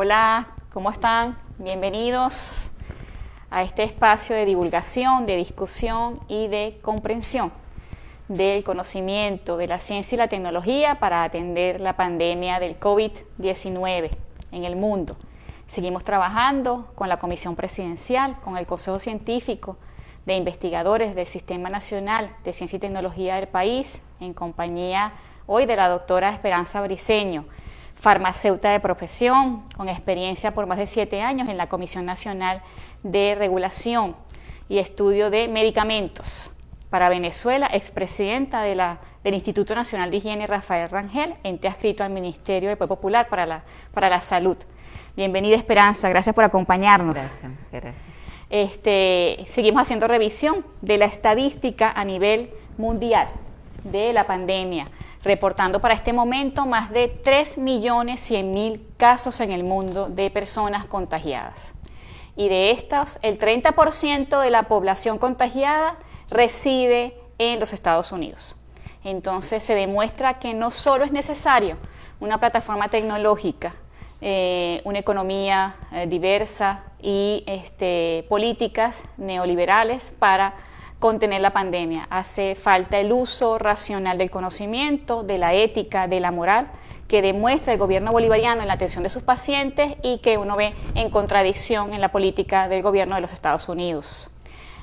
Hola, ¿cómo están? Bienvenidos a este espacio de divulgación, de discusión y de comprensión del conocimiento de la ciencia y la tecnología para atender la pandemia del COVID-19 en el mundo. Seguimos trabajando con la Comisión Presidencial, con el Consejo Científico de Investigadores del Sistema Nacional de Ciencia y Tecnología del país, en compañía hoy de la doctora Esperanza Briceño, farmacéutica de profesión, con experiencia por más de 7 años en la Comisión Nacional de Regulación y Estudio de Medicamentos para Venezuela, expresidenta del Instituto Nacional de Higiene Rafael Rangel, ente adscrito al Ministerio del Poder Popular para la Salud. Bienvenida, Esperanza, gracias por acompañarnos. Gracias. Seguimos haciendo revisión de la estadística a nivel mundial de la pandemia, reportando para este momento más de 3.100.000 casos en el mundo de personas contagiadas. Y de estas, el 30% de la población contagiada reside en los Estados Unidos. Entonces se demuestra que no solo es necesario una plataforma tecnológica, una economía diversa y políticas neoliberales para contener la pandemia. Hace falta el uso racional del conocimiento, de la ética, de la moral, que demuestra el gobierno bolivariano en la atención de sus pacientes y que uno ve en contradicción en la política del gobierno de los Estados Unidos.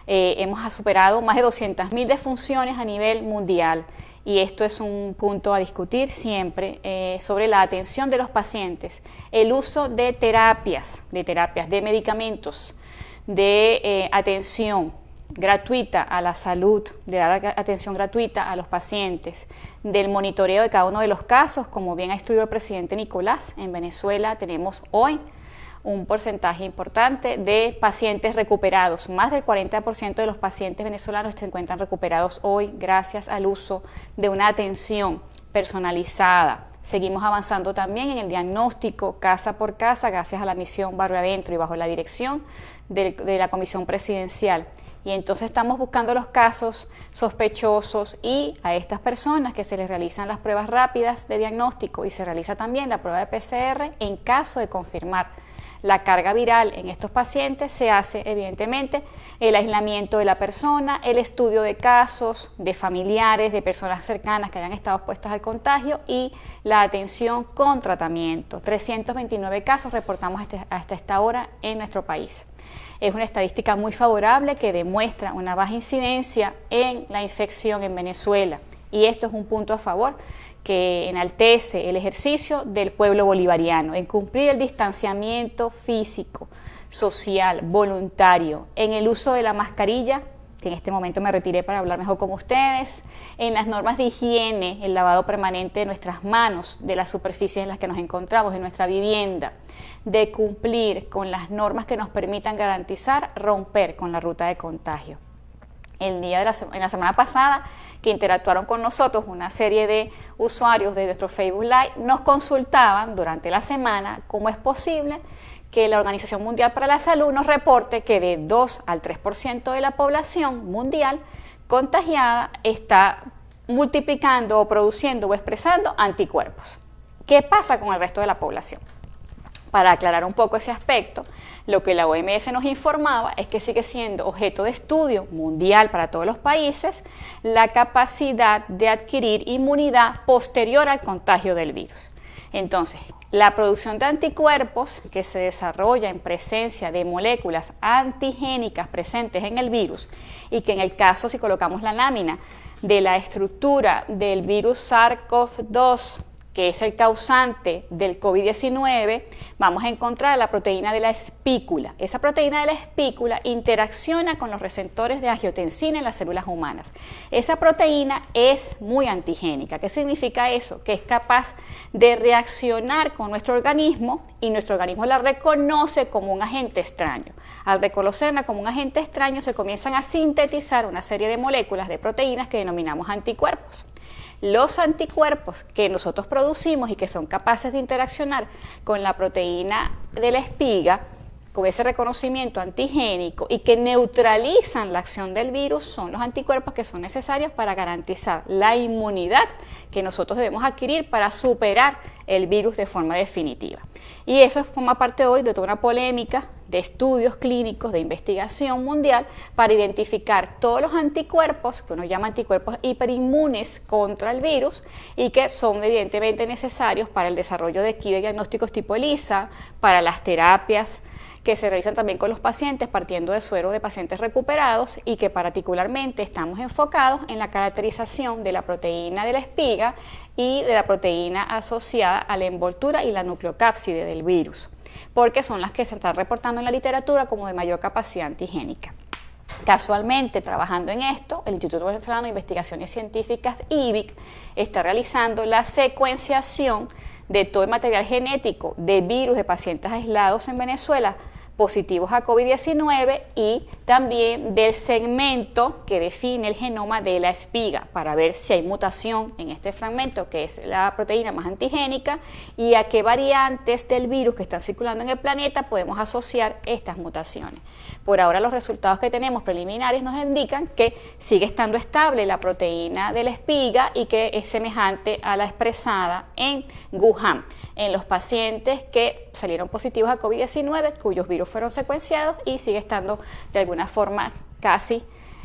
Hemos superado más de 200.000 defunciones a nivel mundial y esto es un punto a discutir siempre sobre la atención de los pacientes, el uso de terapias, de medicamentos, de atención gratuita a la salud, de dar atención gratuita a los pacientes, del monitoreo de cada uno de los casos, como bien ha instruido el presidente Nicolás. En Venezuela tenemos hoy un porcentaje importante de pacientes recuperados. Más del 40% de los pacientes venezolanos se encuentran recuperados hoy gracias al uso de una atención personalizada. Seguimos avanzando también en el diagnóstico casa por casa gracias a la misión Barrio Adentro y bajo la dirección de la Comisión Presidencial. Y entonces estamos buscando los casos sospechosos y a estas personas que se les realizan las pruebas rápidas de diagnóstico y se realiza también la prueba de PCR en caso de confirmar la carga viral en estos pacientes, se hace evidentemente el aislamiento de la persona, el estudio de casos, de familiares, de personas cercanas que hayan estado expuestas al contagio y la atención con tratamiento. 329 casos reportamos hasta esta hora en nuestro país. Es una estadística muy favorable que demuestra una baja incidencia en la infección en Venezuela y esto es un punto a favor que enaltece el ejercicio del pueblo bolivariano en cumplir el distanciamiento físico, social, voluntario, en el uso de la mascarilla, que en este momento me retiré para hablar mejor con ustedes, en las normas de higiene, el lavado permanente de nuestras manos, de las superficies en las que nos encontramos, de nuestra vivienda, de cumplir con las normas que nos permitan garantizar romper con la ruta de contagio. En la semana pasada, que interactuaron con nosotros una serie de usuarios de nuestro Facebook Live, nos consultaban durante la semana cómo es posible que la Organización Mundial para la Salud nos reporte que de 2 al 3% de la población mundial contagiada está multiplicando o produciendo o expresando anticuerpos. ¿Qué pasa con el resto de la población? Para aclarar un poco ese aspecto, lo que la OMS nos informaba es que sigue siendo objeto de estudio mundial para todos los países la capacidad de adquirir inmunidad posterior al contagio del virus. Entonces, la producción de anticuerpos que se desarrolla en presencia de moléculas antigénicas presentes en el virus y que en el caso, si colocamos la lámina de la estructura del virus SARS-CoV-2, que es el causante del COVID-19, vamos a encontrar la proteína de la espícula. Esa proteína de la espícula interacciona con los receptores de angiotensina en las células humanas. Esa proteína es muy antigénica. ¿Qué significa eso? Que es capaz de reaccionar con nuestro organismo y nuestro organismo la reconoce como un agente extraño. Al reconocerla como un agente extraño se comienzan a sintetizar una serie de moléculas de proteínas que denominamos anticuerpos. Los anticuerpos que nosotros producimos y que son capaces de interaccionar con la proteína de la espiga con ese reconocimiento antigénico y que neutralizan la acción del virus son los anticuerpos que son necesarios para garantizar la inmunidad que nosotros debemos adquirir para superar el virus de forma definitiva. Y eso forma parte hoy de toda una polémica de estudios clínicos, de investigación mundial, para identificar todos los anticuerpos, que uno llama anticuerpos hiperinmunes contra el virus, y que son evidentemente necesarios para el desarrollo de kits de diagnósticos tipo ELISA, para las terapias que se realizan también con los pacientes partiendo de suero de pacientes recuperados, y que particularmente estamos enfocados en la caracterización de la proteína de la espiga y de la proteína asociada a la envoltura y la nucleocápside del virus, porque son las que se están reportando en la literatura como de mayor capacidad antigénica. Casualmente, trabajando en esto, el Instituto Venezolano de Investigaciones Científicas, IVIC, está realizando la secuenciación de todo el material genético de virus de pacientes aislados en Venezuela positivos a COVID-19 y también del segmento que define el genoma de la espiga para ver si hay mutación en este fragmento, que es la proteína más antigénica, y a qué variantes del virus que están circulando en el planeta podemos asociar estas mutaciones. Por ahora los resultados que tenemos preliminares nos indican que sigue estando estable la proteína de la espiga y que es semejante a la expresada en Wuhan, en los pacientes que salieron positivos a COVID-19, cuyos virus fueron secuenciados, y sigue estando de alguna forma casi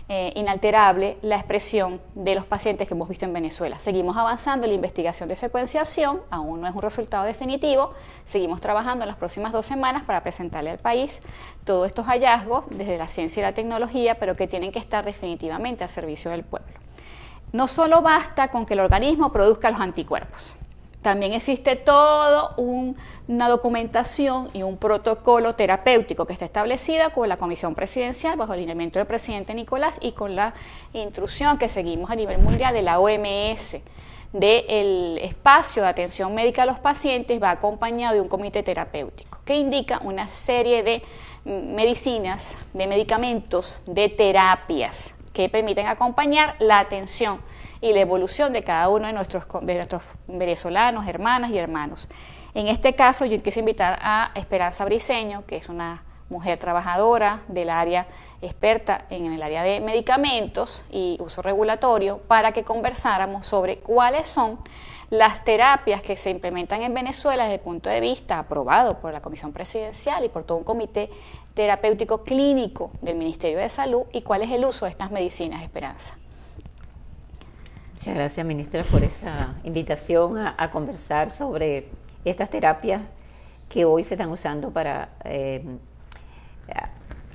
inalterable la expresión de los pacientes que hemos visto en Venezuela. Seguimos avanzando en la investigación de secuenciación, aún no es un resultado definitivo, seguimos trabajando en las próximas 2 semanas para presentarle al país todos estos hallazgos desde la ciencia y la tecnología, pero que tienen que estar definitivamente al servicio del pueblo. No solo basta con que el organismo produzca los anticuerpos. También existe toda una documentación y un protocolo terapéutico que está establecida con la Comisión Presidencial bajo el lineamiento del presidente Nicolás y con la instrucción que seguimos a nivel mundial de la OMS. Del espacio de atención médica a los pacientes va acompañado de un comité terapéutico que indica una serie de medicinas, de medicamentos, de terapias que permiten acompañar la atención y la evolución de cada uno de nuestros venezolanos, hermanas y hermanos. En este caso yo quise invitar a Esperanza Briceño, que es una mujer trabajadora del área, experta en el área de medicamentos y uso regulatorio, para que conversáramos sobre cuáles son las terapias que se implementan en Venezuela desde el punto de vista aprobado por la Comisión Presidencial y por todo un comité terapéutico clínico del Ministerio de Salud, y cuál es el uso de estas medicinas. Esperanza. Muchas gracias, ministra, por esta invitación a conversar sobre estas terapias que hoy se están usando para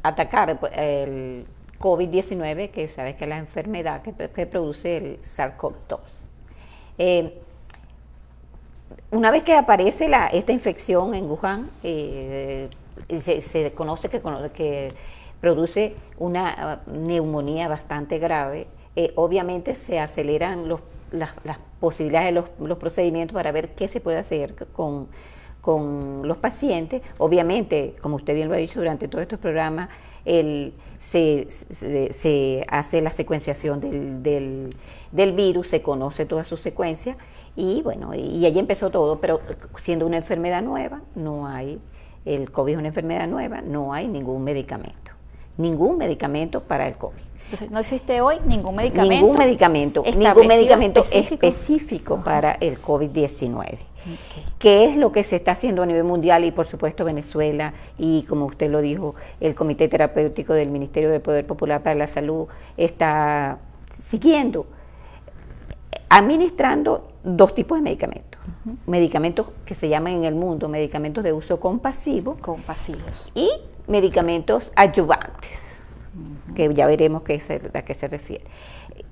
atacar el COVID-19, que sabes que es la enfermedad que produce el SARS-CoV-2. Una vez que aparece esta infección en Wuhan, se conoce que produce una neumonía bastante grave. Obviamente se aceleran las posibilidades de los procedimientos para ver qué se puede hacer con los pacientes. Obviamente, como usted bien lo ha dicho durante todos estos programas, se hace la secuenciación del virus, se conoce toda su secuencia, y bueno, y allí empezó todo, pero siendo una enfermedad nueva, el COVID es una enfermedad nueva, no hay ningún medicamento para el COVID. Entonces, no existe hoy ningún medicamento específico para el COVID-19. Okay. ¿Qué es lo que se está haciendo a nivel mundial? Y por supuesto Venezuela, y como usted lo dijo, el Comité Terapéutico del Ministerio del Poder Popular para la Salud está siguiendo, administrando 2 tipos de medicamentos. Medicamentos que se llaman en el mundo medicamentos de uso compasivo. Compasivos. Y medicamentos adyuvantes, que ya veremos a qué se refiere.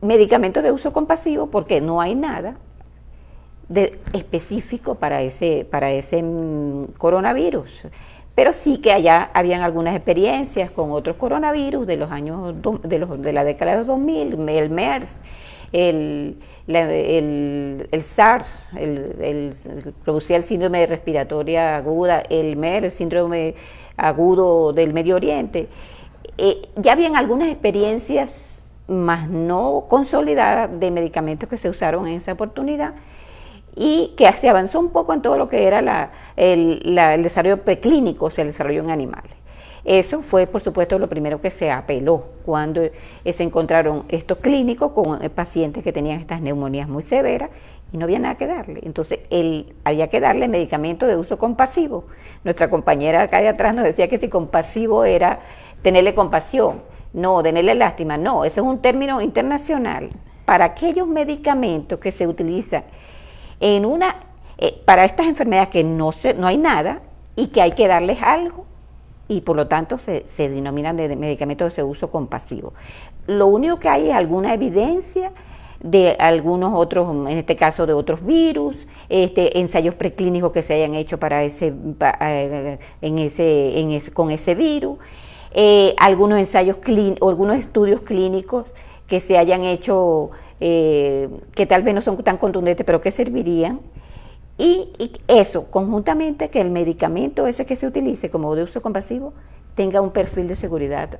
Medicamentos de uso compasivo porque no hay nada específico para ese coronavirus, pero sí que allá habían algunas experiencias con otros coronavirus de los años de la década de los 2000, el MERS, el SARS, producía el síndrome respiratoria aguda, el MERS, el síndrome agudo del Medio Oriente. Ya habían algunas experiencias más no consolidadas de medicamentos que se usaron en esa oportunidad, y que se avanzó un poco en todo lo que era el desarrollo preclínico, o sea, el desarrollo en animales. Eso fue, por supuesto, lo primero que se apeló cuando se encontraron estos clínicos con pacientes que tenían estas neumonías muy severas y no había nada que darle. Entonces, había que darle medicamento de uso compasivo. Nuestra compañera acá de atrás nos decía que si compasivo era tenerle compasión, no, tenerle lástima, no, ese es un término internacional para aquellos medicamentos que se utilizan para estas enfermedades que no hay nada y que hay que darles algo, y por lo tanto se denominan de medicamentos de uso compasivo. Lo único que hay es alguna evidencia de algunos otros, en este caso de otros virus, ensayos preclínicos que se hayan hecho con ese virus, algunos ensayos clínicos, algunos estudios clínicos que se hayan hecho que tal vez no son tan contundentes, pero que servirían. Y eso, conjuntamente, que el medicamento ese que se utilice como de uso compasivo tenga un perfil de seguridad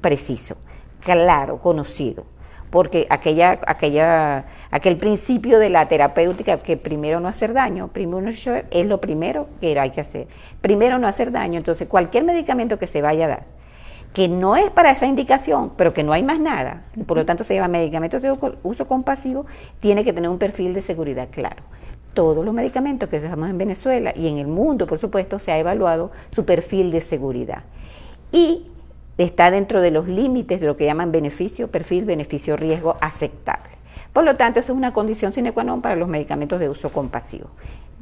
preciso, claro, conocido. Porque aquel principio de la terapéutica, que primero no hacer daño, primero es lo primero que hay que hacer. Primero no hacer daño. Entonces, cualquier medicamento que se vaya a dar, que no es para esa indicación, pero que no hay más nada, y por lo tanto se llama medicamentos de uso compasivo, tiene que tener un perfil de seguridad claro. Todos los medicamentos que usamos en Venezuela y en el mundo, por supuesto, se ha evaluado su perfil de seguridad. Y está dentro de los límites de lo que llaman perfil beneficio-riesgo aceptable. Por lo tanto, eso es una condición sine qua non para los medicamentos de uso compasivo,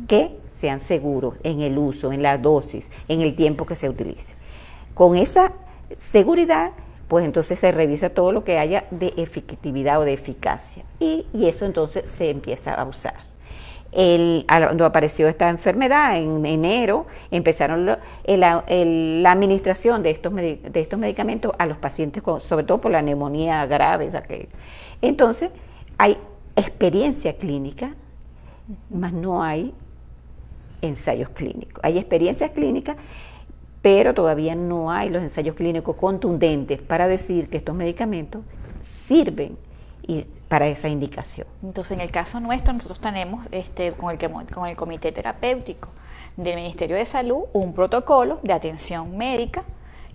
que sean seguros en el uso, en la dosis, en el tiempo que se utilice. Con esa seguridad, pues entonces se revisa todo lo que haya de efectividad o de eficacia, y eso entonces se empieza a usar. Cuando apareció esta enfermedad en enero, empezaron la administración de estos medicamentos a los pacientes, sobre todo por la neumonía grave. Entonces, hay experiencia clínica, mas no hay ensayos clínicos. Hay experiencias clínicas, pero todavía no hay los ensayos clínicos contundentes para decir que estos medicamentos sirven para esa indicación. Entonces, en el caso nuestro, nosotros tenemos con el Comité Terapéutico del Ministerio de Salud un protocolo de atención médica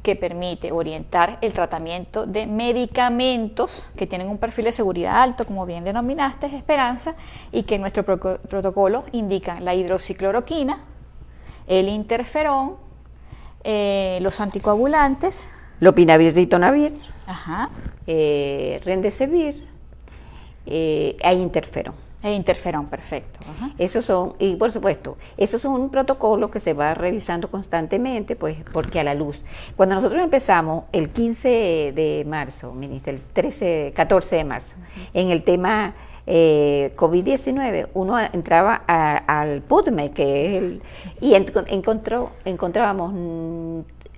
que permite orientar el tratamiento de medicamentos que tienen un perfil de seguridad alto, como bien denominaste, Esperanza, y que en nuestro protocolo indican la hidroxicloroquina, el interferón, los anticoagulantes, lopinavir, ritonavir, remdesivir, e interferón. Interferón, perfecto. Ajá. Esos son, y por supuesto, esos son un protocolo que se va revisando constantemente, pues porque a la luz. Cuando nosotros empezamos el 15 de marzo, ministra, el 14 de marzo, en el tema COVID-19, uno entraba al PubMed, que es y encontrábamos,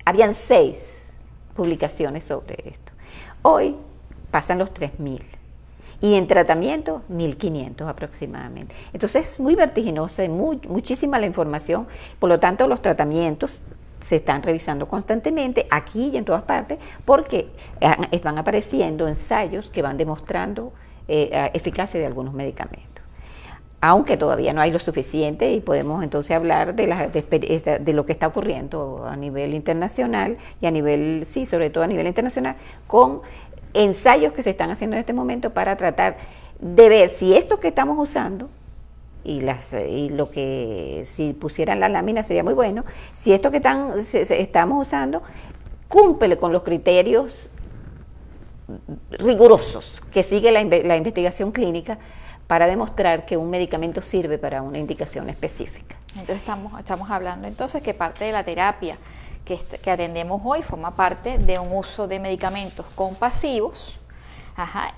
habían 6 publicaciones sobre esto. Hoy pasan los 3.000. Y en tratamiento, 1.500 aproximadamente. Entonces es muy vertiginosa, muchísima la información, por lo tanto los tratamientos se están revisando constantemente aquí y en todas partes, porque van apareciendo ensayos que van demostrando eficacia de algunos medicamentos. Aunque todavía no hay lo suficiente, y podemos entonces hablar de lo que está ocurriendo a nivel internacional y sobre todo a nivel internacional, con ensayos que se están haciendo en este momento para tratar de ver si esto que estamos usando, y lo que si pusieran la lámina sería muy bueno, si esto que estamos usando cumple con los criterios rigurosos que sigue la investigación clínica para demostrar que un medicamento sirve para una indicación específica. Entonces estamos hablando entonces que parte de la terapia que atendemos hoy forma parte de un uso de medicamentos compasivos,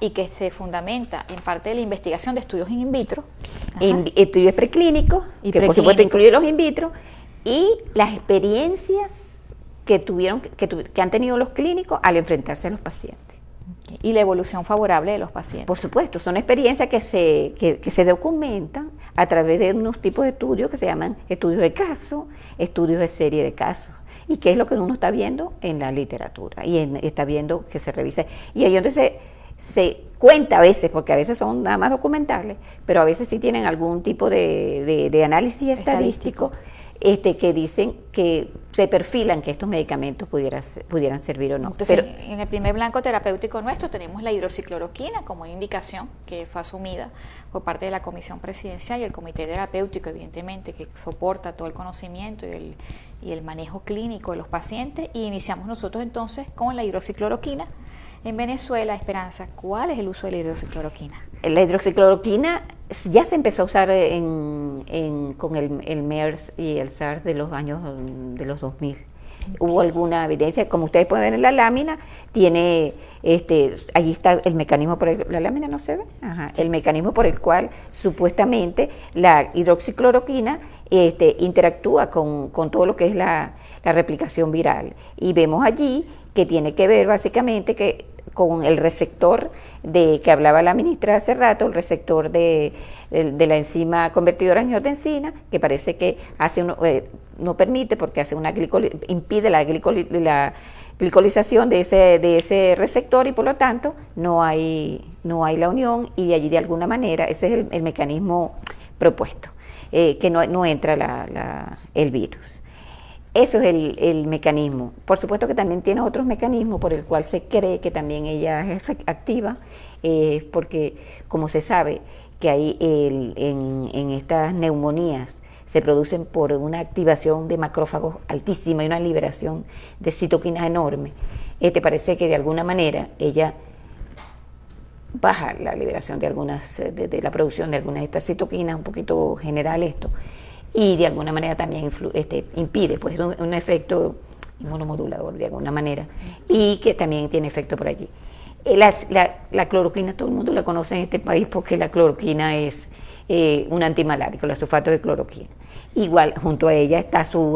y que se fundamenta en parte de la investigación de estudios in vitro. Estudios preclínicos, que por supuesto incluyen los in vitro, y las experiencias que han tenido los clínicos al enfrentarse a los pacientes. Y la evolución favorable de los pacientes. Por supuesto, son experiencias que se documentan a través de unos tipos de estudios que se llaman estudios de caso, estudios de serie de casos. Y qué es lo que uno está viendo en la literatura y está viendo que se revisa. Y ahí donde se cuenta a veces, porque a veces son nada más documentales, pero a veces sí tienen algún tipo de análisis estadístico que dicen que se perfilan que estos medicamentos pudieran servir o no. Entonces, en el primer blanco terapéutico nuestro tenemos la hidroxicloroquina como indicación que fue asumida por parte de la Comisión Presidencial y el Comité Terapéutico, evidentemente, que soporta todo el conocimiento y el manejo clínico de los pacientes, y iniciamos nosotros entonces con la hidroxicloroquina. En Venezuela, Esperanza, ¿cuál es el uso de la hidroxicloroquina? La hidroxicloroquina ya se empezó a usar con el MERS y el SARS de los años de los 2000. Hubo alguna evidencia, como ustedes pueden ver en la lámina, tiene, allí está el mecanismo la lámina no se ve, el mecanismo por el cual supuestamente la hidroxicloroquina interactúa con todo lo que es la replicación viral. Y vemos allí que tiene que ver básicamente con el receptor que hablaba la ministra hace rato, el receptor de la enzima convertidora en angiotensina, que parece que no permite porque impide la glicolización de ese receptor, y por lo tanto no hay la unión, y de allí de alguna manera ese es el mecanismo propuesto, que no entra el virus. Eso es el mecanismo. Por supuesto que también tiene otros mecanismos por el cual se cree que también ella es activa, porque como se sabe que hay en estas neumonías se producen por una activación de macrófagos altísima y una liberación de citoquinas enorme. Parece que de alguna manera ella baja la liberación de la producción de algunas de estas citoquinas, un poquito general esto, y de alguna manera también impide pues un efecto inmunomodulador de alguna manera, y que también tiene efecto por allí. La cloroquina, todo el mundo la conoce en este país porque la cloroquina es un antimalárico, el sulfato de cloroquina. Igual, junto a ella está su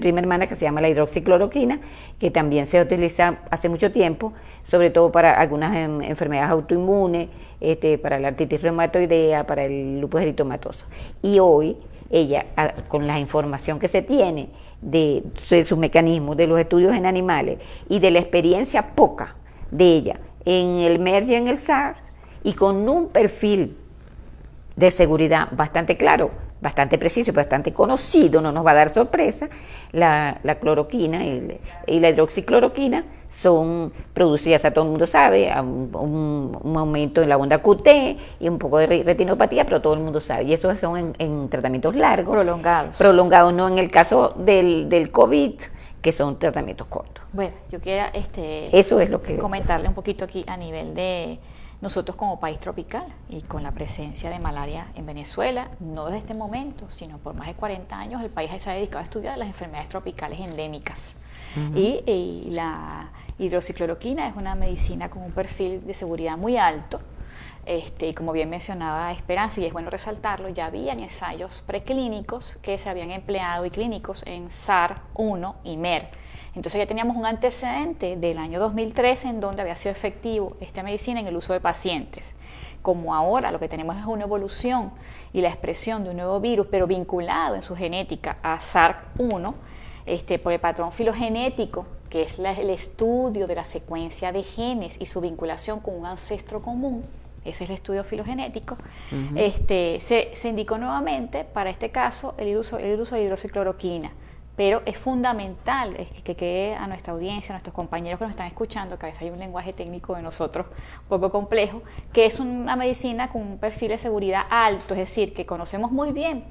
prima hermana, que se llama la hidroxicloroquina, que también se utiliza hace mucho tiempo, sobre todo para algunas enfermedades autoinmunes, para la artritis reumatoidea, para el lupus eritematoso. Y hoy ella, con la información que se tiene de su mecanismo, de los estudios en animales y de la experiencia poca de ella en el MERS y en el SARS, y con un perfil de seguridad bastante claro, bastante preciso y bastante conocido, no nos va a dar sorpresa, la cloroquina y la hidroxicloroquina son producidas, todo el mundo sabe, a un aumento en la onda QT y un poco de retinopatía, pero todo el mundo sabe, y esos son en tratamientos largos. Prolongados, no en el caso del COVID, que son tratamientos cortos. Bueno, yo quiero eso es lo que comentarle un poquito aquí a nivel de nosotros como país tropical y con la presencia de malaria en Venezuela, no desde este momento, sino por más de 40 años, el país se ha dedicado a estudiar las enfermedades tropicales endémicas. Y la hidroxicloroquina es una medicina con un perfil de seguridad muy alto. Y como bien mencionaba Esperanza, y es bueno resaltarlo, ya habían ensayos preclínicos que se habían empleado y clínicos en SARS-1 y MER. Entonces ya teníamos un antecedente del año 2013 en donde había sido efectivo esta medicina en el uso de pacientes. Como ahora lo que tenemos es una evolución y la expresión de un nuevo virus, pero vinculado en su genética a SARS-1, por el patrón filogenético, que es el estudio de la secuencia de genes y su vinculación con un ancestro común. Ese es el estudio filogenético. Se indicó nuevamente para este caso el uso de hidroxicloroquina, pero es fundamental que quede a nuestra audiencia, a nuestros compañeros que nos están escuchando, que a veces hay un lenguaje técnico de nosotros un poco complejo, que es una medicina con un perfil de seguridad alto, es decir, que conocemos muy bien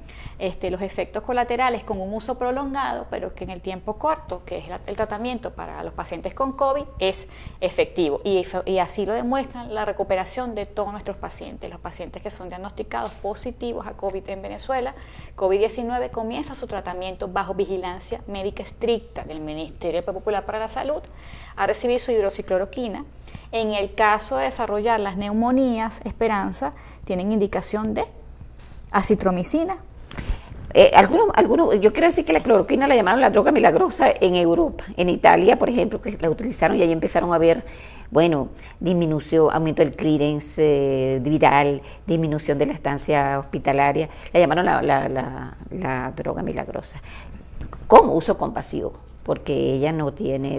los efectos colaterales con un uso prolongado, pero que en el tiempo corto, que es el tratamiento para los pacientes con COVID, es efectivo. Y así lo demuestran la recuperación de todos nuestros pacientes. Los pacientes que son diagnosticados positivos a COVID en Venezuela, COVID-19 comienza su tratamiento bajo vigilancia médica estricta del Ministerio Popular para la Salud, a recibir su hidroxicloroquina. En el caso de desarrollar las neumonías, Esperanza, tienen indicación de acitromicina. Algunos, yo quiero decir que la cloroquina la llamaron la droga milagrosa en Europa. En Italia, por ejemplo, que la utilizaron y ahí empezaron a ver, disminución, aumento del clearance viral, disminución de la estancia hospitalaria. La llamaron la droga milagrosa. Con uso compasivo, porque ella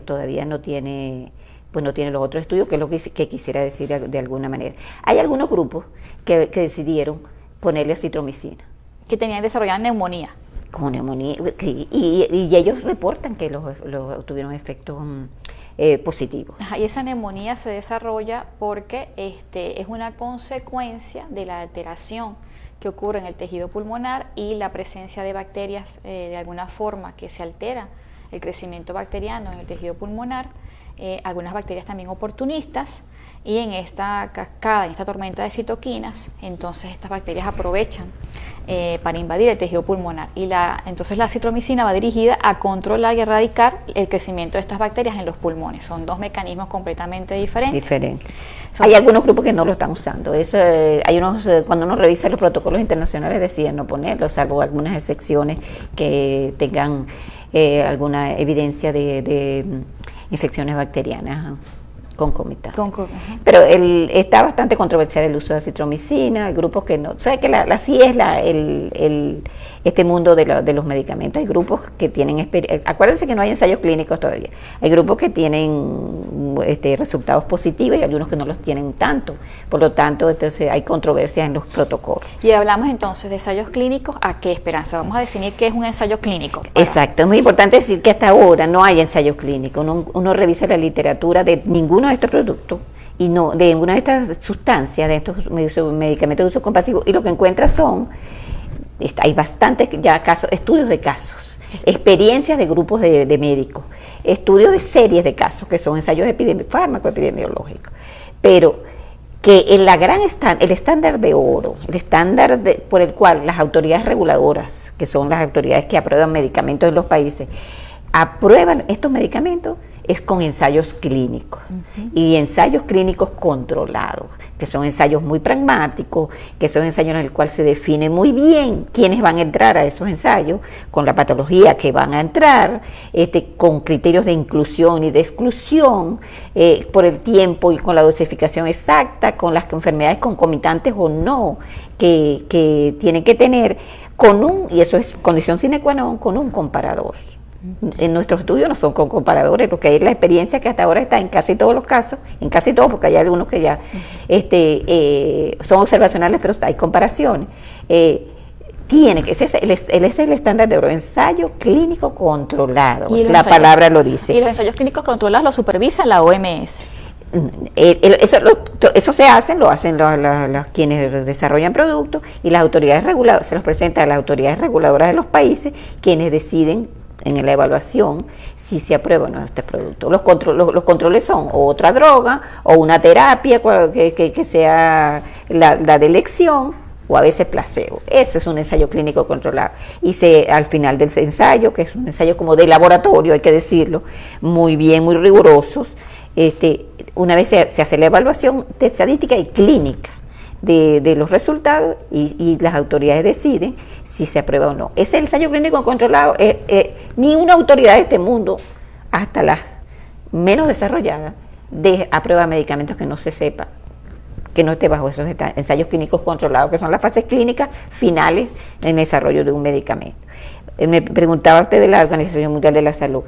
todavía no tiene los otros estudios, que es lo que quisiera decir de alguna manera. Hay algunos grupos que decidieron ponerle acitromicina. Que tenían desarrollada neumonía. Con neumonía, y ellos reportan que los tuvieron efectos positivos. Ajá, y esa neumonía se desarrolla porque es una consecuencia de la alteración que ocurre en el tejido pulmonar y la presencia de bacterias de alguna forma que se altera el crecimiento bacteriano en el tejido pulmonar, algunas bacterias también oportunistas, y en esta cascada, en esta tormenta de citoquinas, entonces estas bacterias aprovechan para invadir el tejido pulmonar, y entonces la acitromicina va dirigida a controlar y erradicar el crecimiento de estas bacterias en los pulmones. Son dos mecanismos completamente diferentes. Hay algunos grupos que no lo están usando. Cuando uno revisa los protocolos internacionales deciden no ponerlo, salvo algunas excepciones que tengan alguna evidencia de infecciones bacterianas concomitantes. Pero está bastante controversial el uso de acitromicina. Hay grupos que no. O sea, que así es este mundo de los medicamentos. Hay grupos que tienen acuérdense que no hay ensayos clínicos todavía. Hay grupos que tienen resultados positivos y algunos que no los tienen tanto. Por lo tanto, entonces hay controversias en los protocolos. Y hablamos entonces de ensayos clínicos. ¿A qué, Esperanza? Vamos a definir qué es un ensayo clínico. Exacto. Es muy importante decir que hasta ahora no hay ensayos clínicos. Uno revisa la literatura de ninguno de estos productos y no de ninguna de estas sustancias, de estos medicamentos de uso compasivo, y lo que encuentra hay bastantes ya estudios de casos, experiencias de grupos de médicos, estudios de series de casos, que son ensayos fármaco-epidemiológicos, pero que el estándar de oro, por el cual las autoridades reguladoras, que son las autoridades que aprueban medicamentos en los países, aprueban estos medicamentos, es con ensayos clínicos, y ensayos clínicos controlados, que son ensayos muy pragmáticos, que son ensayos en el cual se define muy bien quiénes van a entrar a esos ensayos, con la patología que van a entrar, con criterios de inclusión y de exclusión, por el tiempo y con la dosificación exacta, con las enfermedades concomitantes o no que tienen que tener, y eso es condición sine qua non, con un comparador. En nuestros estudios no son con comparadores, porque hay la experiencia que hasta ahora está en casi todos los casos, porque hay algunos que ya son observacionales, pero hay comparaciones. Ese es el estándar de oro, ensayo clínico controlado, la palabra lo dice. ¿Y los ensayos clínicos controlados los supervisa la OMS? Eso lo hacen los quienes desarrollan productos, y las autoridades reguladoras, se los presenta a las autoridades reguladoras de los países, quienes deciden en la evaluación si se aprueba o no este producto. Los controles son o otra droga o una terapia que sea la de elección, o a veces placebo. Ese es un ensayo clínico controlado. Y al final del ensayo, que es un ensayo como de laboratorio, hay que decirlo, muy bien, muy rigurosos, una vez se hace la evaluación de estadística y clínica de los resultados, y las autoridades deciden si se aprueba o no. Ese ensayo clínico controlado, ni una autoridad de este mundo, hasta las menos desarrolladas, aprueba medicamentos que no se sepa, que no esté bajo esos ensayos clínicos controlados, que son las fases clínicas finales en el desarrollo de un medicamento. Me preguntaba usted de la Organización Mundial de la Salud.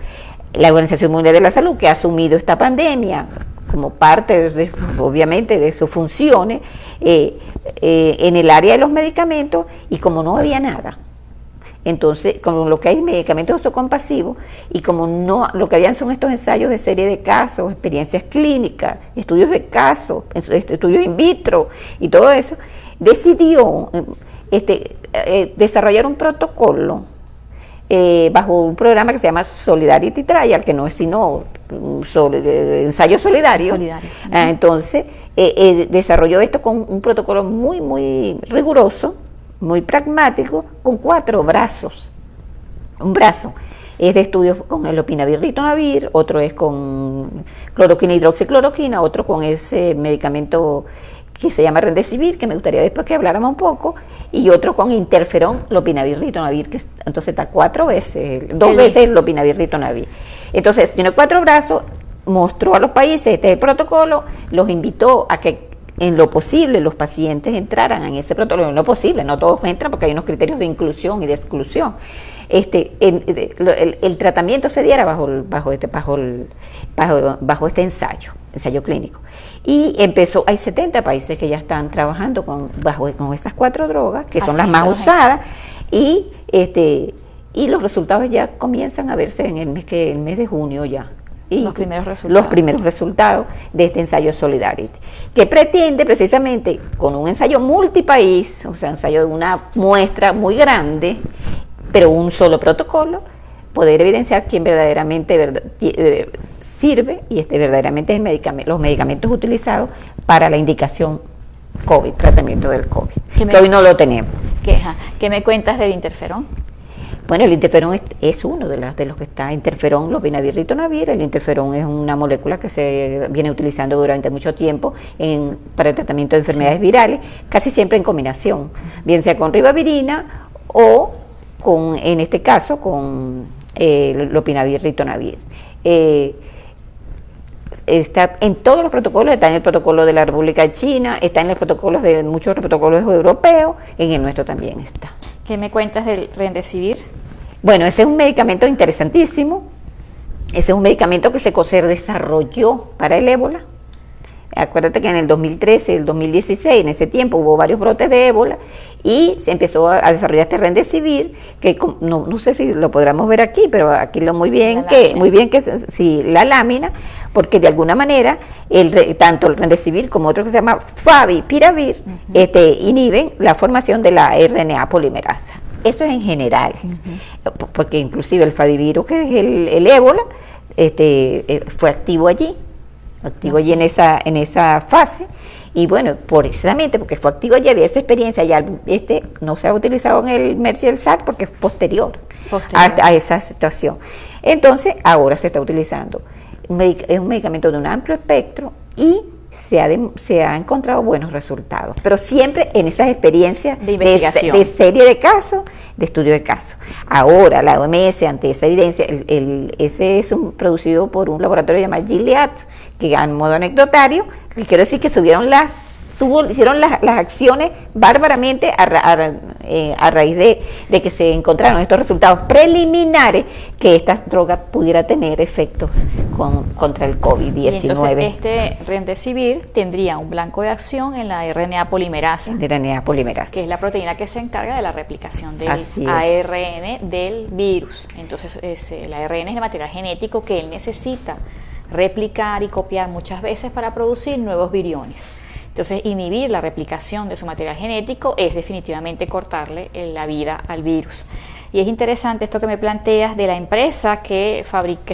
La Organización Mundial de la Salud, que ha asumido esta pandemia como parte, obviamente, de sus funciones en el área de los medicamentos, y como no había nada, entonces, como lo que hay medicamentos de uso compasivo, y como no, lo que habían son estos ensayos de serie de casos, experiencias clínicas, estudios de casos, estudios in vitro y todo eso, decidió desarrollar un protocolo bajo un programa que se llama Solidarity Trial, que no es sino ensayo solidario. Entonces, desarrolló esto con un protocolo muy, muy riguroso, muy pragmático, con 4 brazos. Un brazo es de estudios con el lopinavir-ritonavir, otro es con cloroquina, hidroxicloroquina, otro con ese medicamento que se llama Remdesivir, que me gustaría después que habláramos un poco, y otro con interferón, lopinavir-ritonavir, que entonces está 2 veces el lopinavir-ritonavir. Entonces, tiene 4 brazos, mostró a los países este es el protocolo, los invitó a que en lo posible los pacientes entraran en ese protocolo. En lo posible, no todos entran porque hay unos criterios de inclusión y de exclusión. El tratamiento se diera bajo este ensayo clínico. Y hay 70 países que ya están trabajando con estas 4 drogas, que son las más usadas, y y los resultados ya comienzan a verse en el mes de junio ya. Y los primeros resultados. Los primeros resultados de este ensayo Solidarity, que pretende precisamente con un ensayo multipaís, o sea, ensayo de una muestra muy grande, pero un solo protocolo, poder evidenciar quién verdaderamente sirve y verdaderamente es los medicamentos utilizados para la indicación COVID, tratamiento del COVID, que hoy no lo tenemos. ¿Qué me cuentas del interferón? Bueno, el interferón es uno de los que está. Interferón, lopinavir, ritonavir. El interferón es una molécula que se viene utilizando durante mucho tiempo para el tratamiento de enfermedades virales, casi siempre en combinación, bien sea con ribavirina o en este caso, con lopinavir, ritonavir. Está en todos los protocolos, está en el protocolo de la República de China, está en los protocolos de muchos protocolos europeos, en el nuestro también está. ¿Qué me cuentas del Remdesivir? Bueno, ese es un medicamento interesantísimo, ese es un medicamento que se desarrolló para el ébola. Acuérdate que en el 2013, el 2016, en ese tiempo hubo varios brotes de ébola y se empezó a desarrollar este Remdesivir, que no sé si lo podremos ver aquí, pero aquí muy bien que la lámina, porque de alguna manera tanto el Remdesivir como otro que se llama Favipiravir inhiben la formación de la RNA polimerasa. Eso es en general, porque inclusive el Favivirus, que es el ébola, fue activo allí en esa fase, y bueno, precisamente porque fue activo allí, había esa experiencia, ya no se ha utilizado en el MERS y el SARS porque es posterior. A esa situación. Entonces, ahora se está utilizando. Es un medicamento de un amplio espectro y se ha encontrado buenos resultados, pero siempre en esas experiencias de investigación, de serie de casos, de estudio de casos. Ahora la OMS, ante esa evidencia, ese es producido por un laboratorio llamado Gilead, que a modo anecdotario, que quiero decir que hicieron las acciones bárbaramente a raíz de que se encontraron estos resultados preliminares que esta droga pudiera tener efectos contra el COVID-19. Y entonces este Remdesivir tendría un blanco de acción en la RNA polimerasa. Que es la proteína que se encarga de la replicación del ARN del virus. Entonces el ARN es el material genético que él necesita replicar y copiar muchas veces para producir nuevos viriones. Entonces, inhibir la replicación de su material genético es definitivamente cortarle la vida al virus. Y es interesante esto que me planteas de la empresa que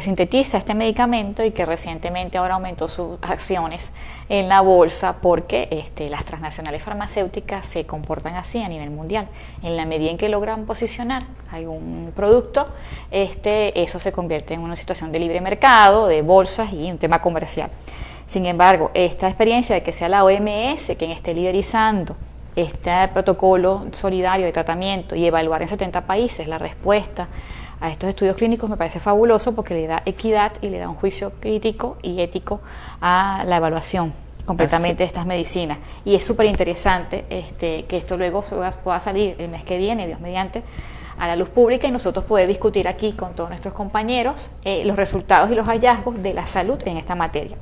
sintetiza este medicamento y que recientemente ahora aumentó sus acciones en la bolsa porque las transnacionales farmacéuticas se comportan así a nivel mundial. En la medida en que logran posicionar algún producto, eso se convierte en una situación de libre mercado, de bolsas y un tema comercial. Sin embargo, esta experiencia de que sea la OMS quien esté liderizando este protocolo solidario de tratamiento y evaluar en 70 países la respuesta a estos estudios clínicos me parece fabuloso porque le da equidad y le da un juicio crítico y ético a la evaluación completamente de estas medicinas. Y es súper interesante que esto luego pueda salir el mes que viene, Dios mediante, a la luz pública y nosotros poder discutir aquí con todos nuestros compañeros los resultados y los hallazgos de la salud en esta materia.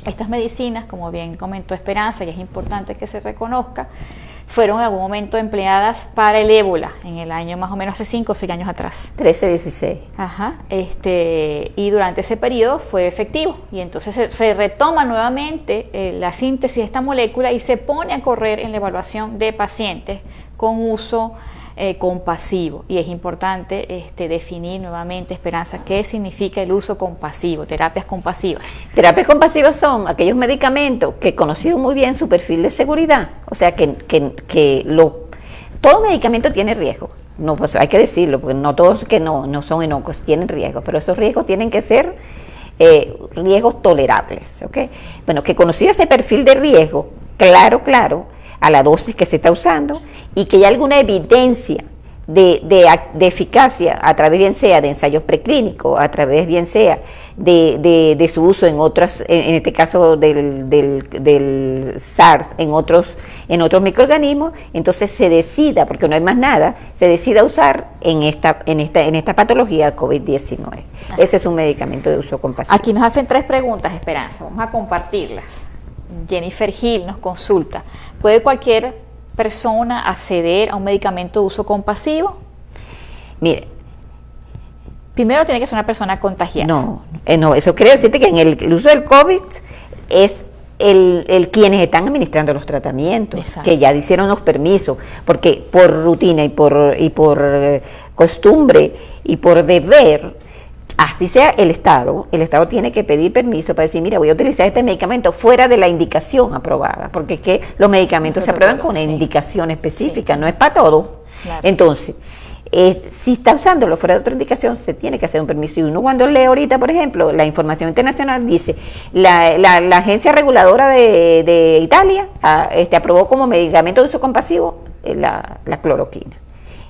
Estas medicinas, como bien comentó Esperanza, y es importante que se reconozca, fueron en algún momento empleadas para el ébola, en el año más o menos hace 5 o 6 años atrás. 13-16. Y durante ese periodo fue efectivo, y entonces se retoma nuevamente la síntesis de esta molécula y se pone a correr en la evaluación de pacientes con uso compasivo. Y es importante definir nuevamente, Esperanza, qué significa el uso compasivo, terapias compasivas. Terapias compasivas son aquellos medicamentos que conocido muy bien su perfil de seguridad, o sea todo medicamento tiene riesgo, no, pues hay que decirlo, porque no todos que no son inocuos tienen riesgos, pero esos riesgos tienen que ser riesgos tolerables, ¿ok? Bueno, que conocido ese perfil de riesgo, claro, a la dosis que se está usando y que haya alguna evidencia de eficacia a través bien sea de ensayos preclínicos, a través bien sea de su uso en otras, en este caso del SARS, en otros microorganismos, entonces se decida, porque no hay más nada, se decida usar en esta patología COVID-19. Ese es un medicamento de uso compasivo. Aquí nos hacen 3 preguntas, Esperanza, vamos a compartirlas. Jennifer Gil nos consulta, ¿puede cualquier persona acceder a un medicamento de uso compasivo? Mire, Primero tiene que ser una persona contagiada. No, eso quiere decirte que en el uso del COVID es quienes están administrando los tratamientos, exacto, que ya hicieron los permisos, porque por rutina y por costumbre y por deber, así sea el Estado tiene que pedir permiso para decir, mira, voy a utilizar este medicamento fuera de la indicación aprobada, porque es que los medicamentos se aprueban con una indicación específica, no es para todo. Claro. Entonces, si está usándolo fuera de otra indicación, se tiene que hacer un permiso. Y uno cuando lee ahorita, por ejemplo, la información internacional dice, la agencia reguladora de Italia aprobó como medicamento de uso compasivo la cloroquina.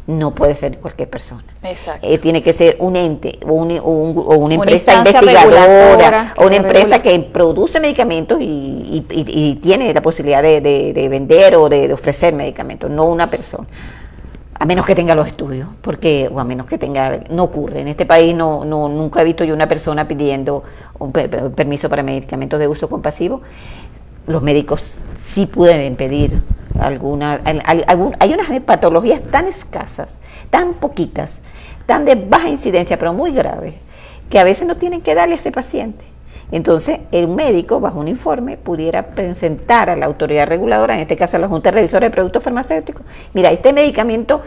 No puede ser cualquier persona. Exacto. Tiene que ser un ente o una empresa investigadora o una empresa que produce medicamentos y tiene la posibilidad de vender o de ofrecer medicamentos, no una persona. A menos que tenga los estudios, o a menos que tenga, no ocurre. En este país nunca he visto yo una persona pidiendo un permiso para medicamentos de uso compasivo. Los médicos sí pueden pedir hay unas patologías tan escasas, tan poquitas, tan de baja incidencia, pero muy graves, que a veces no tienen que darle a ese paciente. Entonces, el médico, bajo un informe, pudiera presentar a la autoridad reguladora, en este caso a la Junta de Revisores de Productos Farmacéuticos, mira, este medicamento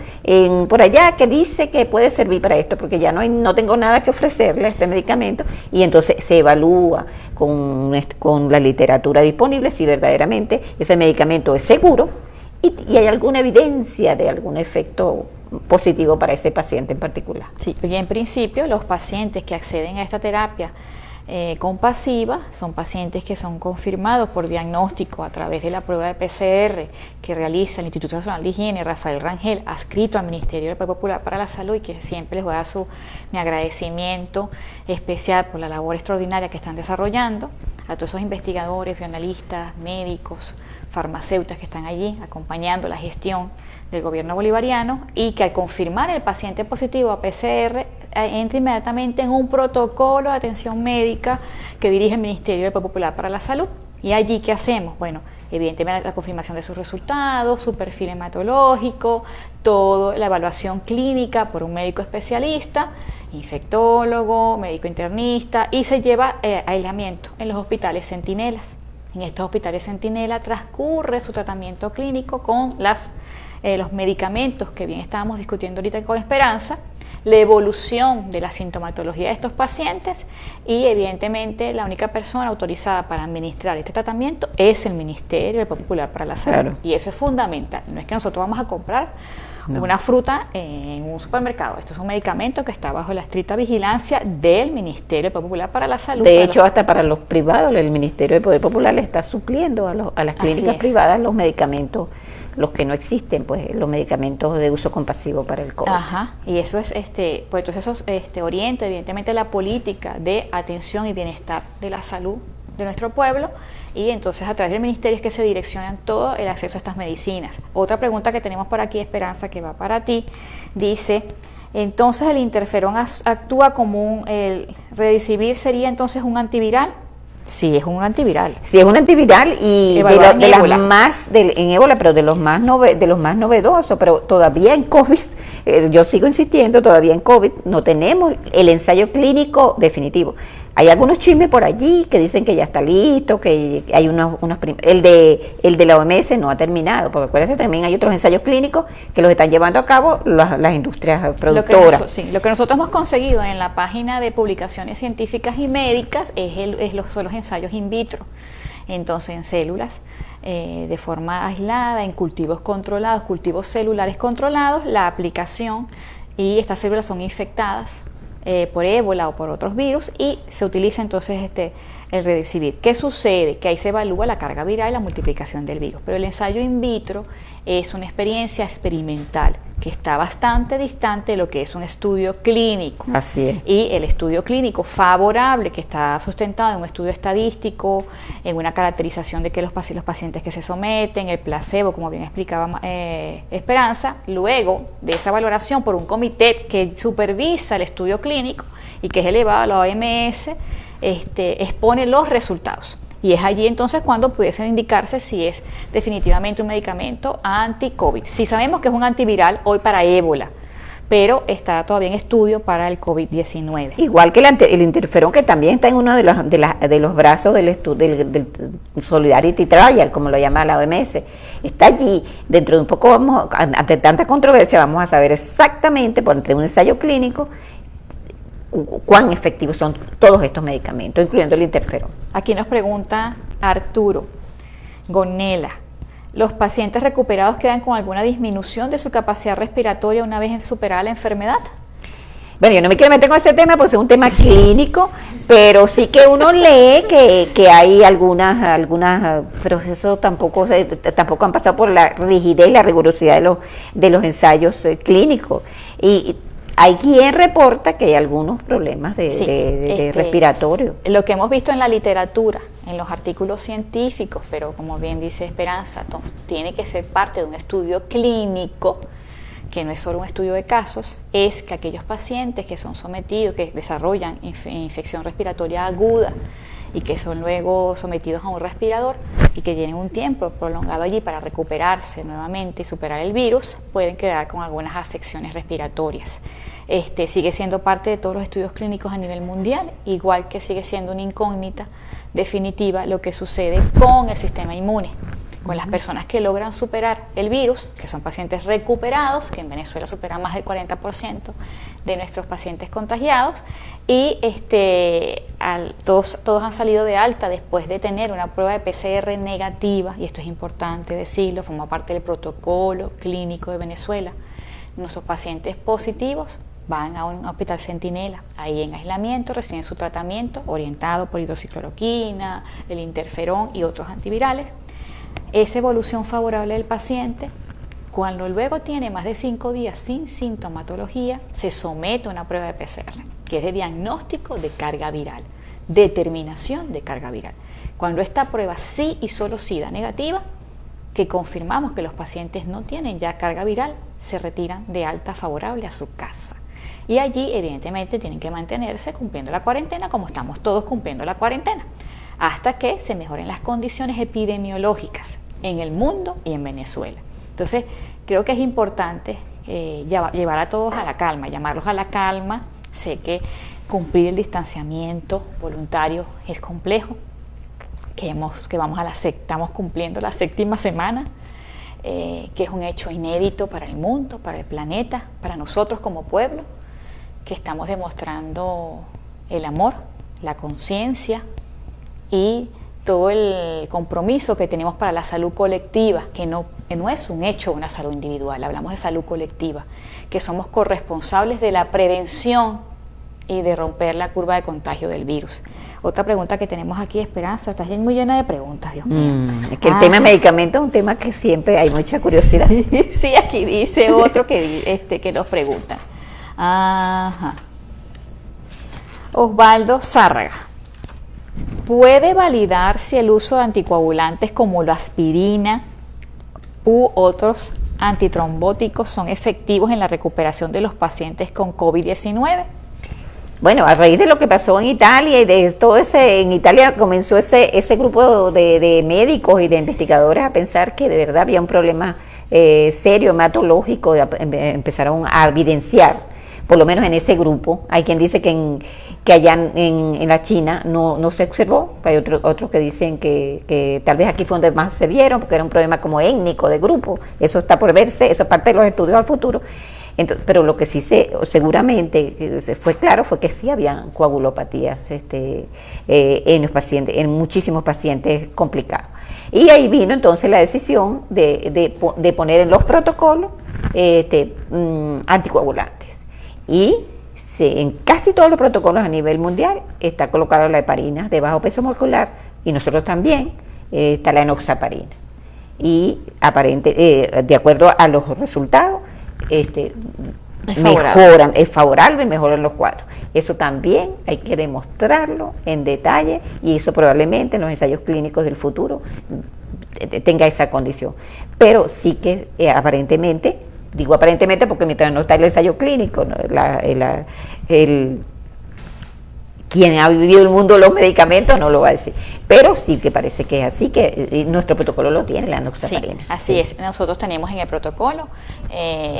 por allá que dice que puede servir para esto, porque ya no tengo nada que ofrecerle a este medicamento, y entonces se evalúa con la literatura disponible si verdaderamente ese medicamento es seguro y hay alguna evidencia de algún efecto positivo para ese paciente en particular. Sí, y en principio los pacientes que acceden a esta terapia compasiva son pacientes que son confirmados por diagnóstico a través de la prueba de PCR que realiza el Instituto Nacional de Higiene Rafael Rangel, adscrito al Ministerio del Poder Popular para la Salud, y que siempre les voy a dar mi agradecimiento especial por la labor extraordinaria que están desarrollando, a todos esos investigadores, bioanalistas, médicos, farmacéuticos que están allí acompañando la gestión del gobierno bolivariano, y que al confirmar el paciente positivo a PCR entra inmediatamente en un protocolo de atención médica que dirige el Ministerio del Poder Popular para la Salud. ¿Y allí qué hacemos? Bueno, evidentemente la confirmación de sus resultados, su perfil hematológico, toda la evaluación clínica por un médico especialista, infectólogo, médico internista, y se lleva a aislamiento en los hospitales centinelas. En estos hospitales centinela transcurre su tratamiento clínico con los medicamentos que bien estábamos discutiendo ahorita con Esperanza, la evolución de la sintomatología de estos pacientes, y evidentemente la única persona autorizada para administrar este tratamiento es el Ministerio del Poder Popular para la Salud. Claro. Y eso es fundamental. No es que nosotros vamos a comprar una fruta en un supermercado. Esto es un medicamento que está bajo la estricta vigilancia del Ministerio del Poder Popular para la Salud. De hecho, hasta para los privados, el Ministerio del Poder Popular le está supliendo a las clínicas privadas los medicamentos, los que no existen, pues los medicamentos de uso compasivo para el COVID. Ajá, y eso es, pues entonces eso orienta evidentemente la política de atención y bienestar de la salud de nuestro pueblo, y entonces a través del ministerio es que se direccionan todo el acceso a estas medicinas. Otra pregunta que tenemos por aquí, Esperanza, que va para ti, dice, entonces el interferón actúa como el Redesivir sería entonces un antiviral. Sí, es un antiviral. Sí, es un antiviral y de las más en ébola, pero de los más novedosos, pero todavía en COVID, yo sigo insistiendo, todavía en COVID no tenemos el ensayo clínico definitivo. Hay algunos chismes por allí que dicen que ya está listo, que hay el de la OMS no ha terminado, porque acuérdense, también hay otros ensayos clínicos que los están llevando a cabo las industrias productoras. Lo que nosotros hemos conseguido en la página de publicaciones científicas y médicas son los ensayos in vitro, entonces en células de forma aislada, en cultivos controlados, cultivos celulares controlados, la aplicación, y estas células son infectadas por ébola o por otros virus, y se utiliza entonces el Redesivir. ¿Qué sucede? Que ahí se evalúa la carga viral y la multiplicación del virus, pero el ensayo in vitro es una experiencia experimental que está bastante distante de lo que es un estudio clínico. Así es. Y el estudio clínico favorable, que está sustentado en un estudio estadístico, en una caracterización de que los pacientes que se someten, el placebo, como bien explicaba Esperanza, luego de esa valoración por un comité que supervisa el estudio clínico y que es elevado a la OMS, expone los resultados. Y es allí entonces cuando pudiese indicarse si es definitivamente un medicamento anti-COVID. Si sabemos que es un antiviral hoy para ébola, pero está todavía en estudio para el COVID-19. Igual que el interferón, que también está en uno de los brazos del Solidarity Trial, como lo llama la OMS. Está allí. Dentro de un poco, ante tanta controversia, vamos a saber exactamente, por entre un ensayo clínico, cuán efectivos son todos estos medicamentos, incluyendo el interferón. Aquí nos pregunta Arturo Gonela: ¿los pacientes recuperados quedan con alguna disminución de su capacidad respiratoria una vez superada la enfermedad? Bueno, yo no me quiero meter con ese tema porque es un tema clínico, pero sí que uno lee que hay algunas, pero eso tampoco han pasado por la rigidez y la rigurosidad de los ensayos clínicos. Y hay quien reporta que hay algunos problemas de respiratorio. Lo que hemos visto en la literatura, en los artículos científicos, pero como bien dice Esperanza, tiene que ser parte de un estudio clínico, que no es solo un estudio de casos, es que aquellos pacientes que son sometidos, que desarrollan infección respiratoria aguda y que son luego sometidos a un respirador y que tienen un tiempo prolongado allí para recuperarse nuevamente y superar el virus, pueden quedar con algunas afecciones respiratorias. Sigue siendo parte de todos los estudios clínicos a nivel mundial, igual que sigue siendo una incógnita definitiva lo que sucede con el sistema inmune, con las personas que logran superar el virus, que son pacientes recuperados, que en Venezuela superan más del 40% de nuestros pacientes contagiados, y todos han salido de alta después de tener una prueba de PCR negativa, y esto es importante decirlo, forma parte del protocolo clínico de Venezuela. Nuestros pacientes positivos van a un hospital Centinela, ahí en aislamiento, reciben su tratamiento orientado por hidroxicloroquina, el interferón y otros antivirales. Esa evolución favorable del paciente, cuando luego tiene más de 5 días sin sintomatología, se somete a una prueba de PCR, que es de diagnóstico de carga viral, determinación de carga viral. Cuando esta prueba sí y solo sí da negativa, que confirmamos que los pacientes no tienen ya carga viral, se retiran de alta favorable a su casa. Y allí, evidentemente, tienen que mantenerse cumpliendo la cuarentena, como estamos todos cumpliendo la cuarentena, hasta que se mejoren las condiciones epidemiológicas en el mundo y en Venezuela. Entonces, creo que es importante llevar a todos a la calma, llamarlos a la calma. Sé que cumplir el distanciamiento voluntario es complejo, estamos cumpliendo la 7ª semana, que es un hecho inédito para el mundo, para el planeta, para nosotros como pueblo, que estamos demostrando el amor, la conciencia y todo el compromiso que tenemos para la salud colectiva, que no es un hecho una salud individual, hablamos de salud colectiva, que somos corresponsables de la prevención y de romper la curva de contagio del virus. Otra pregunta que tenemos aquí, Esperanza, estás muy llena de preguntas, Dios mío. Es que el tema de medicamentos es un tema que siempre hay mucha curiosidad. Sí, aquí dice otro que nos pregunta. Ajá. Osvaldo Zárraga: ¿puede validar si el uso de anticoagulantes como la aspirina u otros antitrombóticos son efectivos en la recuperación de los pacientes con COVID-19? Bueno, a raíz de lo que pasó en Italia y de todo en Italia comenzó ese grupo de médicos y de investigadores a pensar que de verdad había un problema serio, hematológico, empezaron a evidenciar, por lo menos en ese grupo. Hay quien dice que allá en la China no se observó, hay otros que dicen que tal vez aquí fue donde más se vieron, porque era un problema como étnico, de grupo. Eso está por verse, eso es parte de los estudios al futuro. Entonces, pero lo que sí seguramente fue claro fue que sí habían coagulopatías en los pacientes, en muchísimos pacientes complicados. Y ahí vino entonces la decisión de poner en los protocolos anticoagulantes. Y en casi todos los protocolos a nivel mundial está colocada la heparina de bajo peso molecular, y nosotros también está la enoxaparina. Y de acuerdo a los resultados, es favorable, mejoran los cuadros. Eso también hay que demostrarlo en detalle, y eso probablemente en los ensayos clínicos del futuro tenga esa condición. Pero sí que aparentemente, digo aparentemente porque mientras no está el ensayo clínico, quien ha vivido el mundo de los medicamentos no lo va a decir, pero sí que parece que es así, que nuestro protocolo lo tiene, la enoxaparina. Sí, así es. Nosotros tenemos en el protocolo,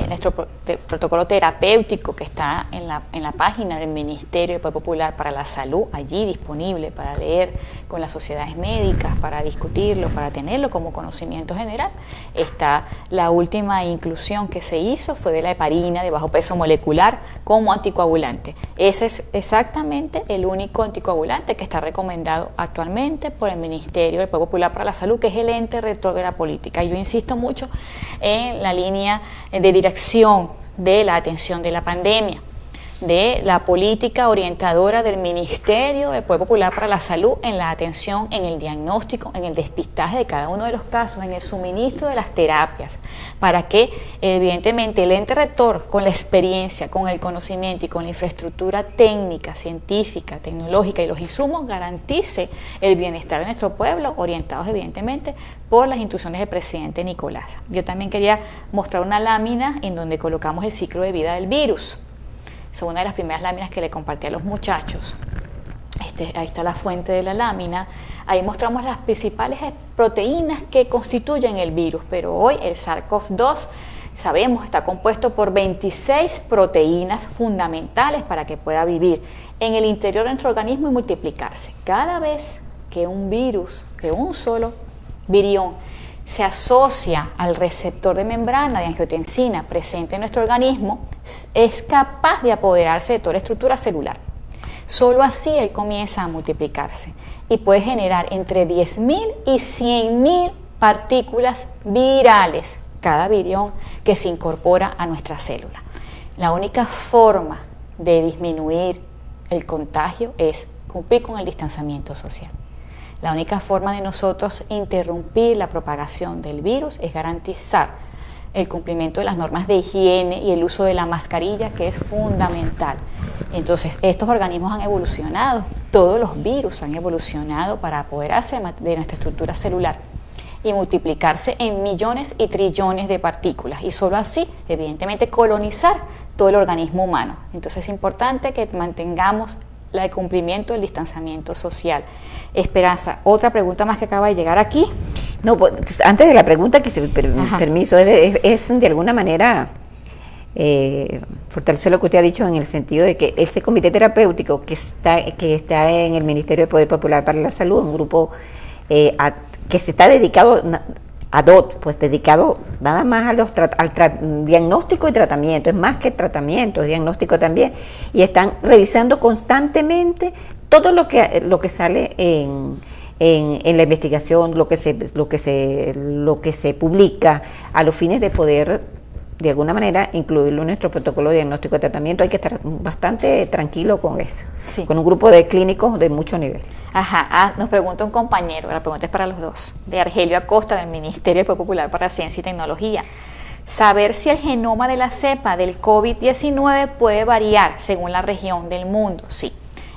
nuestro protocolo terapéutico que está en la página del Ministerio del Poder Popular para la Salud, allí disponible para leer con las sociedades médicas, para discutirlo, para tenerlo como conocimiento general. Está la última inclusión que se hizo, fue de la heparina de bajo peso molecular como anticoagulante. Ese es exactamente el único anticoagulante que está recomendado actualmente por el Ministerio del Poder Popular para la Salud, que es el ente rector de la política. Yo insisto mucho en la línea de dirección de la atención de la pandemia, de la política orientadora del Ministerio del Poder Popular para la Salud en la atención, en el diagnóstico, en el despistaje de cada uno de los casos, en el suministro de las terapias, para que evidentemente el ente rector, con la experiencia, con el conocimiento y con la infraestructura técnica, científica, tecnológica y los insumos, garantice el bienestar de nuestro pueblo, orientados evidentemente por las instrucciones del presidente Nicolás. Yo también quería mostrar una lámina en donde colocamos el ciclo de vida del virus. Son una de las primeras láminas que le compartí a los muchachos. Ahí está la fuente de la lámina. Ahí mostramos las principales proteínas que constituyen el virus, pero hoy el SARS-CoV-2, sabemos, está compuesto por 26 proteínas fundamentales para que pueda vivir en el interior de nuestro organismo y multiplicarse. Cada vez que un virus, que un solo virión, se asocia al receptor de membrana de angiotensina presente en nuestro organismo, es capaz de apoderarse de toda la estructura celular. Solo así él comienza a multiplicarse y puede generar entre 10.000 y 100.000 partículas virales cada virión que se incorpora a nuestra célula. La única forma de disminuir el contagio es cumplir con el distanciamiento social. La única forma de nosotros interrumpir la propagación del virus es garantizar el cumplimiento de las normas de higiene y el uso de la mascarilla, que es fundamental. Entonces, estos organismos han evolucionado, todos los virus han evolucionado para apoderarse de nuestra estructura celular y multiplicarse en millones y trillones de partículas, y solo así, evidentemente, colonizar todo el organismo humano. Entonces, es importante que mantengamos el cumplimiento del distanciamiento social. Esperanza, otra pregunta más que acaba de llegar aquí. No, pues, antes de la pregunta, que se permiso, es de alguna manera fortalecer lo que usted ha dicho, en el sentido de que este comité terapéutico que está en el Ministerio del Poder Popular para la Salud, un grupo que se está dedicado pues dedicado nada más al diagnóstico y tratamiento, es más que tratamiento, es diagnóstico también, y están revisando constantemente todo lo que sale en la investigación, lo que se publica, a los fines de poder de alguna manera incluirlo en nuestro protocolo de diagnóstico y tratamiento. Hay que estar bastante tranquilo con eso, sí, con un grupo de clínicos de mucho nivel. Nos pregunta un compañero, la pregunta es para los dos, de Argelio Acosta, del Ministerio del Poder Popular para Ciencia y Tecnología. Saber si el genoma de la cepa del COVID-19 puede variar según la región del mundo. Sí,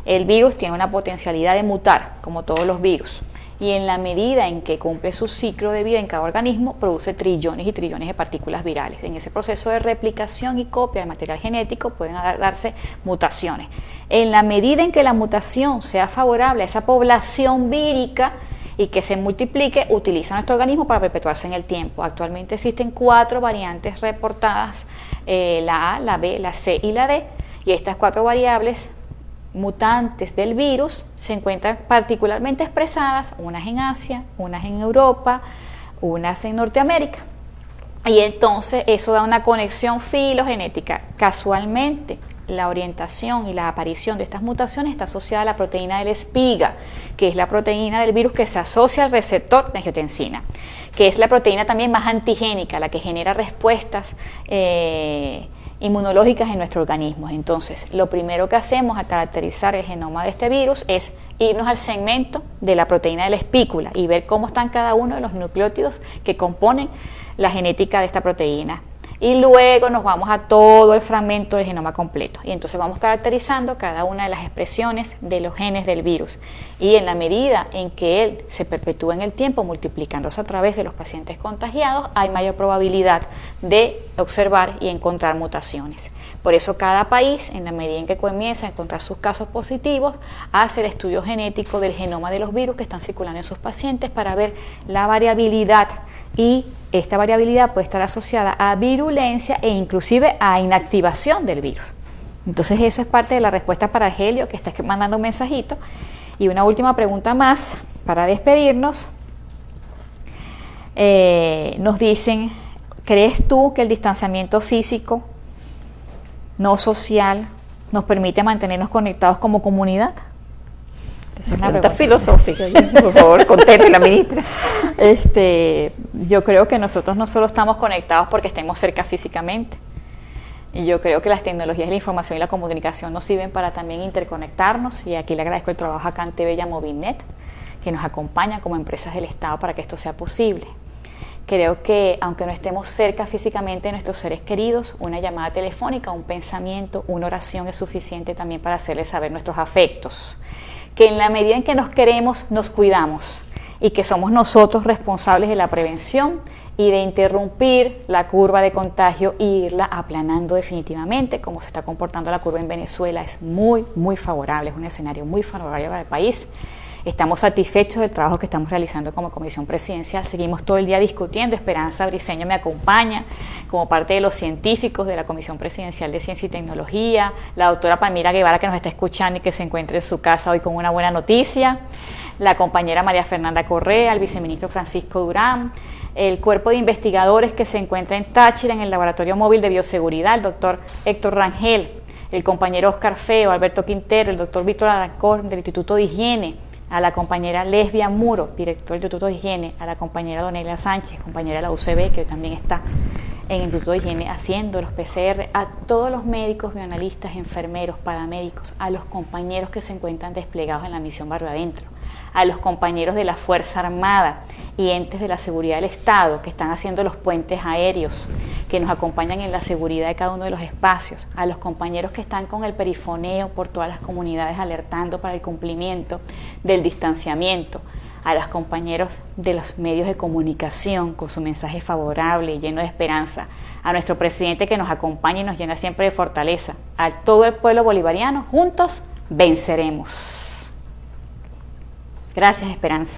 el virus tiene una potencialidad de mutar, como todos los virus, y en la medida en que cumple su ciclo de vida en cada organismo, produce trillones y trillones de partículas virales. En ese proceso de replicación y copia del material genético pueden darse mutaciones. En la medida en que la mutación sea favorable a esa población vírica y que se multiplique, utiliza nuestro organismo para perpetuarse en el tiempo. Actualmente existen 4 variantes reportadas, la A, la B, la C y la D, y estas 4 variables mutantes del virus se encuentran particularmente expresadas, unas en Asia, unas en Europa, unas en Norteamérica, y entonces eso da una conexión filogenética. Casualmente, la orientación y la aparición de estas mutaciones está asociada a la proteína de la espiga, que es la proteína del virus que se asocia al receptor de angiotensina, que es la proteína también más antigénica, la que genera respuestas inmunológicas en nuestro organismo. Entonces, lo primero que hacemos al caracterizar el genoma de este virus es irnos al segmento de la proteína de la espícula y ver cómo están cada uno de los nucleótidos que componen la genética de esta proteína. y luego nos vamos a todo el fragmento del genoma completo y entonces vamos caracterizando cada una de las expresiones de los genes del virus y en la medida en que él se perpetúa en el tiempo multiplicándose a través de los pacientes contagiados hay mayor probabilidad de observar y encontrar mutaciones. Por eso cada país, en la medida en que comienza a encontrar sus casos positivos, hace el estudio genético del genoma de los virus que están circulando en sus pacientes para ver la variabilidad y esta variabilidad puede estar asociada a virulencia e inclusive a inactivación del virus. Entonces eso es parte de la respuesta para Argelio que está mandando un mensajito. Y una última pregunta más para despedirnos. Nos dicen, ¿crees tú que el distanciamiento físico, no social, nos permite mantenernos conectados como comunidad? Esa es una pregunta filosófica. Por favor, conteste la ministra. Yo creo que nosotros no solo estamos conectados porque estemos cerca físicamente. Y yo creo que las tecnologías de la información y la comunicación nos sirven para también interconectarnos. Y aquí le agradezco el trabajo acá en TV y a Movilnet, que nos acompaña como empresas del Estado para que esto sea posible. Creo que aunque no estemos cerca físicamente de nuestros seres queridos, una llamada telefónica, un pensamiento, una oración es suficiente también para hacerles saber nuestros afectos. Que en la medida en que nos queremos, nos cuidamos y que somos nosotros responsables de la prevención y de interrumpir la curva de contagio e irla aplanando definitivamente, como se está comportando la curva en Venezuela. Es muy favorable, es un escenario muy favorable para el país. Estamos satisfechos del trabajo que estamos realizando como Comisión Presidencial. Seguimos todo el día discutiendo. Esperanza Briceño me acompaña como parte de los científicos de la Comisión Presidencial de Ciencia y Tecnología. La doctora Palmira Guevara, que nos está escuchando y que se encuentra en su casa hoy con una buena noticia. La compañera María Fernanda Correa, el viceministro Francisco Durán. El cuerpo de investigadores que se encuentra en Táchira, en el Laboratorio Móvil de Bioseguridad, el doctor Héctor Rangel. El compañero Oscar Feo, Alberto Quintero, el doctor Víctor Arancón del Instituto de Higiene. A la compañera Lesbia Muro, director del Instituto de Higiene, a la compañera Donelia Sánchez, compañera de la UCB, que hoy también está en el Instituto de Higiene haciendo los PCR, a todos los médicos, bioanalistas, enfermeros, paramédicos, a los compañeros que se encuentran desplegados en la misión Barrio Adentro, a los compañeros de la Fuerza Armada y entes de la seguridad del Estado que están haciendo los puentes aéreos, que nos acompañan en la seguridad de cada uno de los espacios, a los compañeros que están con el perifoneo por todas las comunidades alertando para el cumplimiento del distanciamiento, a los compañeros de los medios de comunicación con su mensaje favorable y lleno de esperanza, a nuestro presidente que nos acompaña y nos llena siempre de fortaleza, a todo el pueblo bolivariano, juntos venceremos. Gracias, Esperanza.